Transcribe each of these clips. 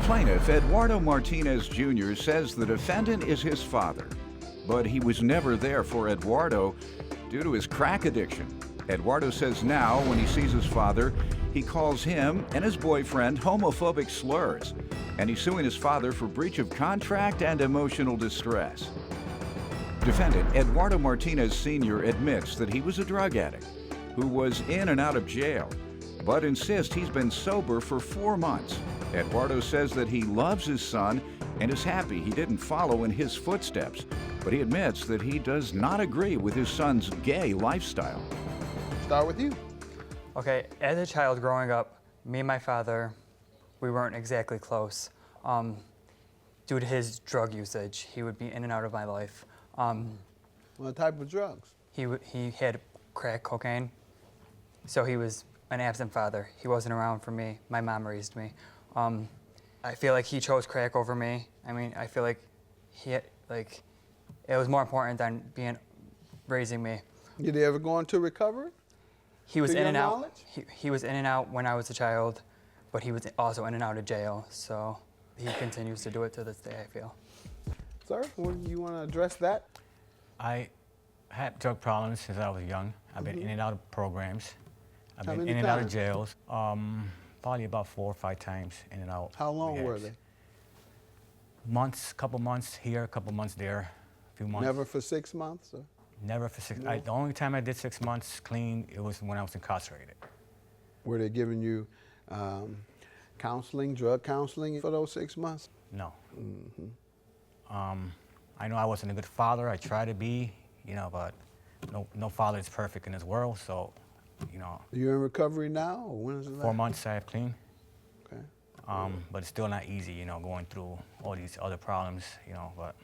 Plaintiff Eduardo Martinez Jr. says the defendant is his father, but he was never there for Eduardo due to his crack addiction. Eduardo says now, when he sees his father, he calls him and his boyfriend homophobic slurs, and he's suing his father for breach of contract and emotional distress. Defendant Eduardo Martinez Sr. admits that he was a drug addict who was in and out of jail, but insists he's been sober for 4 months. Eduardo says that he loves his son and is happy he didn't follow in his footsteps, but he admits that he does not agree with his son's gay lifestyle. Start with you. Okay, as a child growing up, me and my father, we weren't exactly close. Due to his drug usage, he would be in and out of my life. What type of drugs? He had crack cocaine, so he was an absent father. He wasn't around for me. My mom raised me. I feel like he chose crack over me. I mean, I feel like it was more important than raising me. Did he ever go into recovery? He was To in your and out. knowledge? He was in and out when I was a child, but he was also in and out of jail. So he continues to do it to this day, I feel. Sir, you want to address that? I had drug problems since I was young. I've been in and out of programs. I've How been many in and out of times? jails. Probably about 4 or 5 times in and out. How long were rehabs. they? Months, couple months here, a couple months there, a few months. Never for 6 months? Or? Never for 6. No? The only time I did 6 months clean, it was when I was incarcerated. Were they giving you counseling, drug counseling for those 6 months? No. I know I wasn't a good father. I tried to be, but no father is perfect in this world. So, You in recovery now, or when is it? 4 months I have clean. Okay. But it's still not easy, going through all these other problems, but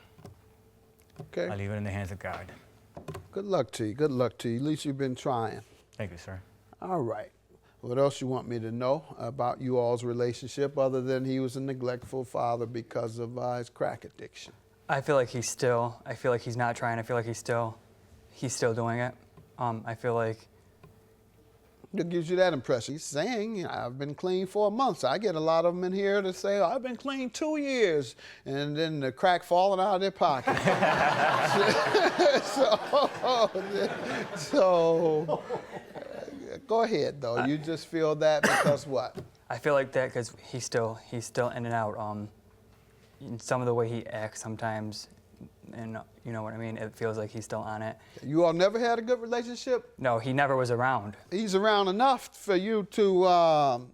Okay. I leave it in the hands of God. Good luck to you. Good luck to you. At least you've been trying. Thank you, sir. All right. What else you want me to know about you all's relationship other than he was a neglectful father because of his crack addiction? I feel like I feel like he's not trying. I feel like he's still doing it. I feel like What gives you that impression? He's saying, I've been clean for a month. So I get a lot of them in here to say, I've been clean 2 years, and then the crack falling out of their pocket. so go ahead, though. You just feel that because what? I feel like that because he's still in and out. Some of the way he acts sometimes, and you know what I mean. It feels like he's still on it. You all never had a good relationship? No, he never was around. He's around enough for you to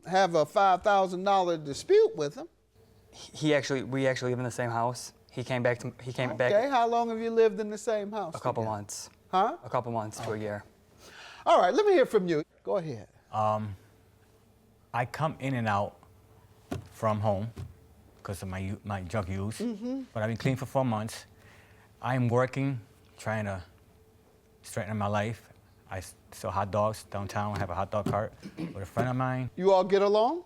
have a $5,000 dispute with him. We actually live in the same house. He came back. Okay, how long have you lived in the same house? A couple together? months. Huh? A couple months to a year. All right, let me hear from you. Go ahead. I come in and out from home because of my drug use, but I've been clean for 4 months. I'm working, trying to straighten my life. I sell hot dogs downtown. I have a hot dog cart with a friend of mine. You all get along?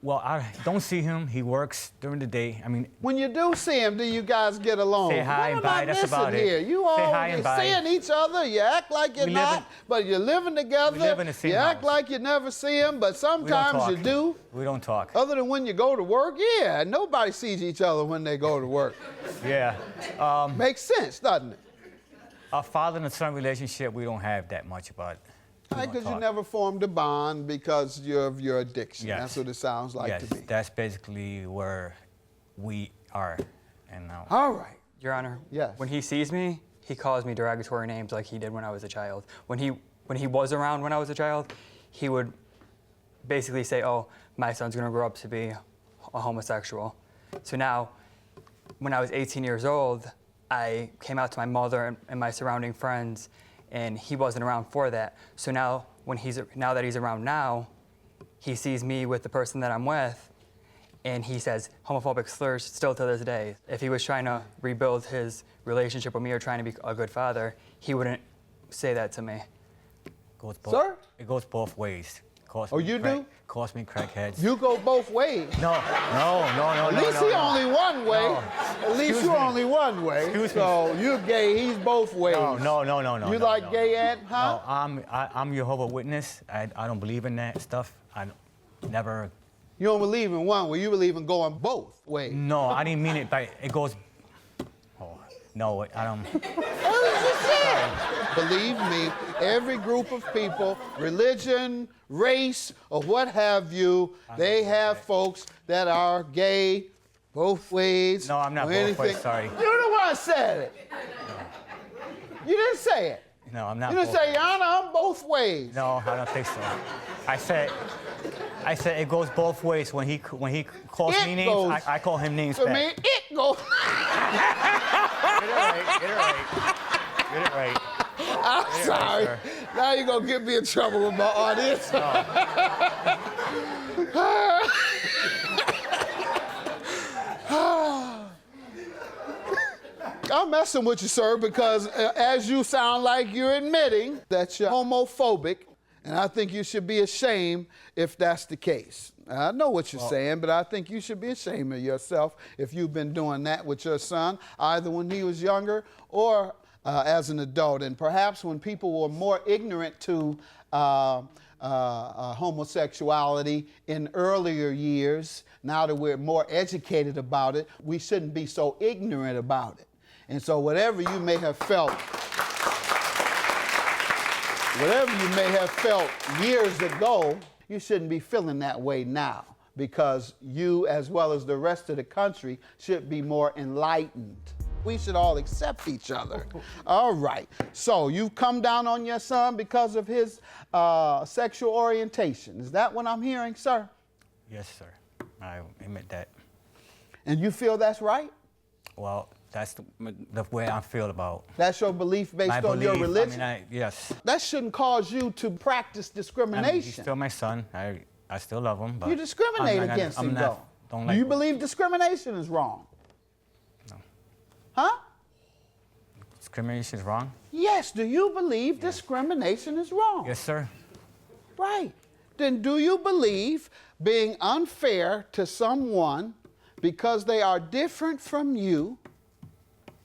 Well, I don't see him. He works during the day. I mean, When you do see him, do you guys get along? Say hi and What am I bye, that's missing about it. here? You Say all hi and you're bye. seeing each other. You act like you're We live not, but you're living together. We live in the same you act house. like you never see him, but we don't sometimes you talk. do. We don't talk. Other than when you go to work, yeah, nobody sees each other when they go to work. Yeah. Makes sense, doesn't it? Our father and son relationship, we don't have that much, but we don't Because you talk. never formed a bond because of your addiction. Yes. That's what it sounds like Yes, to me. that's basically where we are. And now. All right. Your Honor. Yes. When he sees me, he calls me derogatory names like he did when I was a child. When he was around when I was a child, he would basically say, "Oh, my son's gonna grow up to be a homosexual." So now, when I was 18 years old, I came out to my mother and my surrounding friends, and he wasn't around for that. So now, now that he's around now, he sees me with the person that I'm with, and he says homophobic slurs still to this day. If he was trying to rebuild his relationship with me or trying to be a good father, he wouldn't say that to me. Sir? It goes both ways. Oh, you do? Cost me crackheads. You go both ways. No. At least he only one way. No. At least you only one way. Excuse me. So you're gay, he's both ways. No. You like gay at, huh? No, I'm Jehovah's Witness. I don't believe in that stuff. I never You don't believe in one way, you believe in going both ways. No, I didn't mean it, but it goes. Oh, no, I don't. Believe me, every group of people, religion, race, or what have you, they have folks that are gay both ways. No, I'm not or both anything. ways, sorry. You don't know why I said it. You didn't say it. No, I'm not. You didn't both. say, Your Honor, I'm both ways. No, I don't think so. I said it goes both ways. When he calls It me names, goes- I call him names To back. me, it goes. Get it right. Get it right. Get it right. I'm Get it sorry. right, Now you're going to get me in trouble with my audience. I'm messing with you, sir, because as you sound like you're admitting that you're homophobic, and I think you should be ashamed if that's the case. I know what you're saying, but I think you should be ashamed of yourself if you've been doing that with your son, either when he was younger or as an adult. And perhaps when people were more ignorant to homosexuality in earlier years, now that we're more educated about it, we shouldn't be so ignorant about it. And so whatever you may have felt years ago, you shouldn't be feeling that way now, because you, as well as the rest of the country, should be more enlightened. We should all accept each other. All right. So you've come down on your son because of his sexual orientation. Is that what I'm hearing, sir? Yes, sir. I admit that. And you feel that's right? Well, that's the way I feel about. That's your belief based My on your belief, religion? yes. That shouldn't cause you to practice discrimination. He's still my son. I still love him, but You discriminate against him, though. Don't Do like you believe discrimination is wrong? No. Huh? Discrimination is wrong? Yes. Do you believe discrimination is wrong? Yes, sir. Right. Then do you believe being unfair to someone because they are different from you?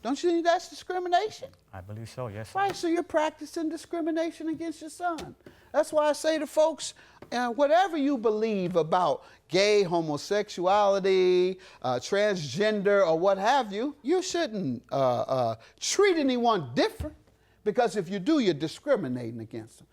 Don't you think that's discrimination? I believe so, yes, sir. Right, so you're practicing discrimination against your son. That's why I say to folks, whatever you believe about gay, homosexuality, transgender, or what have you, you shouldn't treat anyone different, because if you do, you're discriminating against them.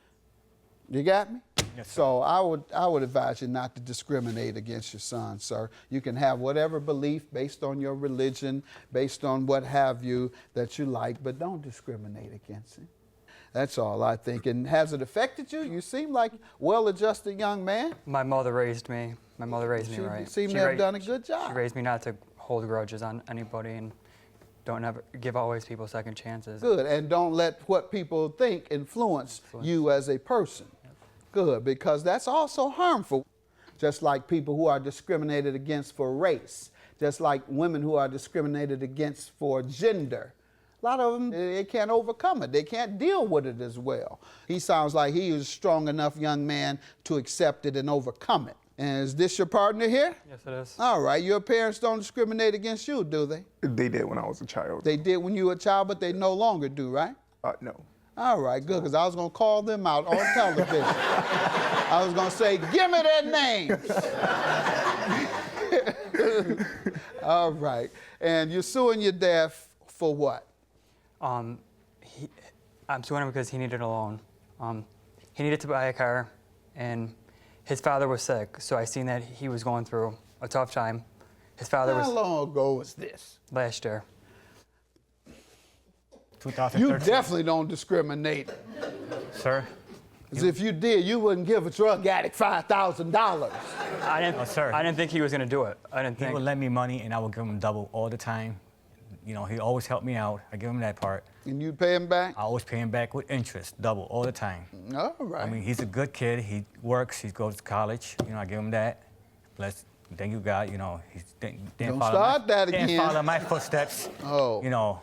You got me? Yes, sir. So I would advise you not to discriminate against your son, sir. You can have whatever belief based on your religion, based on what have you that you like, but don't discriminate against him. That's all I think. And has it affected you? You seem like a well-adjusted young man. My mother raised me. My mother raised me right. You seem to have done a good She job. raised me not to hold grudges on anybody and don't ever give always people second chances. Good, and don't let what people think influence you as a person. Good, because that's also harmful. Just like people who are discriminated against for race, just like women who are discriminated against for gender. A lot of them, they can't overcome it. They can't deal with it as well. He sounds like he is a strong enough young man to accept it and overcome it. And is this your partner here? Yes, it is. All right, your parents don't discriminate against you, do they? They did when I was a child. They did when you were a child, but they no longer do, right? No. All right, good, because I was going to call them out on television. I was going to say, give me their names. All right. And you're suing your dad for what? I'm suing him because he needed a loan. He needed to buy a car, and his father was sick, so I seen that he was going through a tough time. His father How was long ago was this? last year. 2013. You definitely don't discriminate. Sir? Because if you did, you wouldn't give a drug addict $5,000. I didn't. No, sir. I didn't think he was going to do it. I didn't He think. would lend me money, and I would give him double all the time. You know, he always helped me out. I give him that part. And you pay him back? I always pay him back with interest, double all the time. All right. I mean, he's a good kid. He works. He goes to college. You know, I give him that. Then you got, you know, he didn't Don't follow start that didn't again. follow my footsteps. Oh. You know,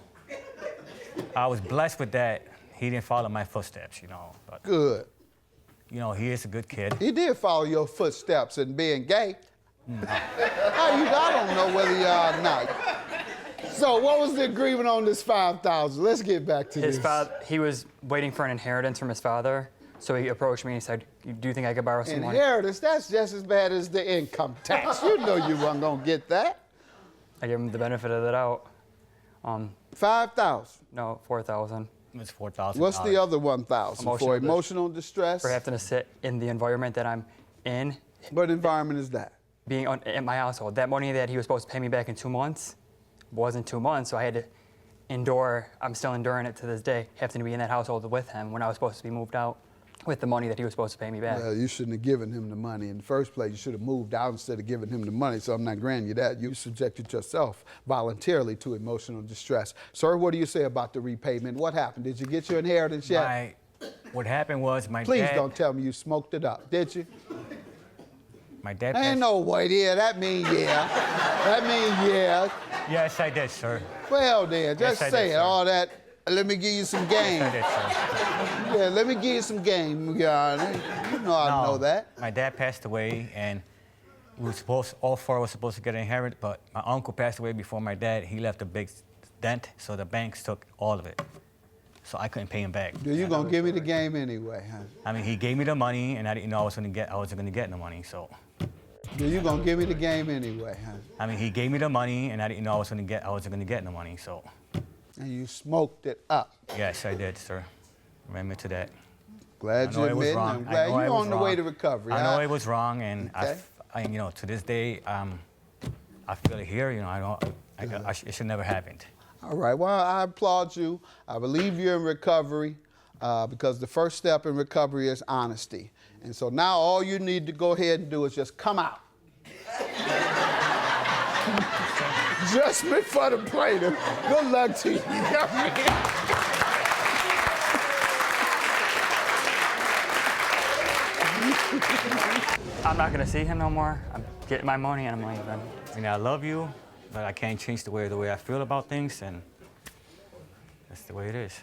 I was blessed with that. He didn't follow my footsteps, you know. But, Good. you know, he is a good kid. He did follow your footsteps in being gay. I don't know whether you are or not. So what was the agreement on this $5,000? Let's get back to His this. father. He was waiting for an inheritance from his father, So he approached me and he said, "Do you think I could borrow some money?" Inheritance, that's just as bad as the income tax. You know you weren't going to get that. I gave him the benefit of the doubt. 5,000. No, 4,000 It's $4,000. What's the other 1,000 for emotional distress? for having to sit in the environment that I'm in, What environment is that? being in my household. That money that he was supposed to pay me back in 2 months wasn't 2 months, so I had to endure. I'm still enduring it to this day, having to be in that household with him when I was supposed to be moved out with the money that he was supposed to pay me back. Well, you shouldn't have given him the money in the first place. You should have moved out instead of giving him the money. So I'm not granting you that. You subjected yourself voluntarily to emotional distress. Sir, what do you say about the repayment? What happened? Did you get your inheritance yet? What happened was my Please dad. don't tell me you smoked it up, did you? My dad. Ain't passed- no way. Yeah, that mean yeah. That mean yeah. Yes, I did, sir. Well then, just Yes, I say did, it. sir. All that. Let me give you some game. I did, sir. Yeah, let me give you some game, Your Honor. You know I know that. My dad passed away, and all four were supposed to get inherited, but my uncle passed away before my dad. He left a big dent, so the banks took all of it. So I couldn't pay him back. Dude, you gonna give me the game anyway, huh? I mean, he gave me the money, and I didn't know I wasn't gonna get the money. So, Dude, you gonna give me the game anyway, huh? I mean, he gave me the money, and I didn't know I wasn't gonna get the money. So, And you smoked it up. yes, I did, sir. Remember to that. Glad I you know it was admit. wrong. I'm I glad know I you're was on the way wrong. to recovery. I know huh? it was wrong, and Okay. to this day, I feel it here. It should never happened. All right. Well, I applaud you. I believe you're in recovery because the first step in recovery is honesty. And so now all you need to go ahead and do is just come out. Judgment for the plaintiff. Good luck to you. I'm not gonna see him no more. I'm getting my money and I'm leaving. I mean, I love you, but I can't change the way I feel about things, and that's the way it is.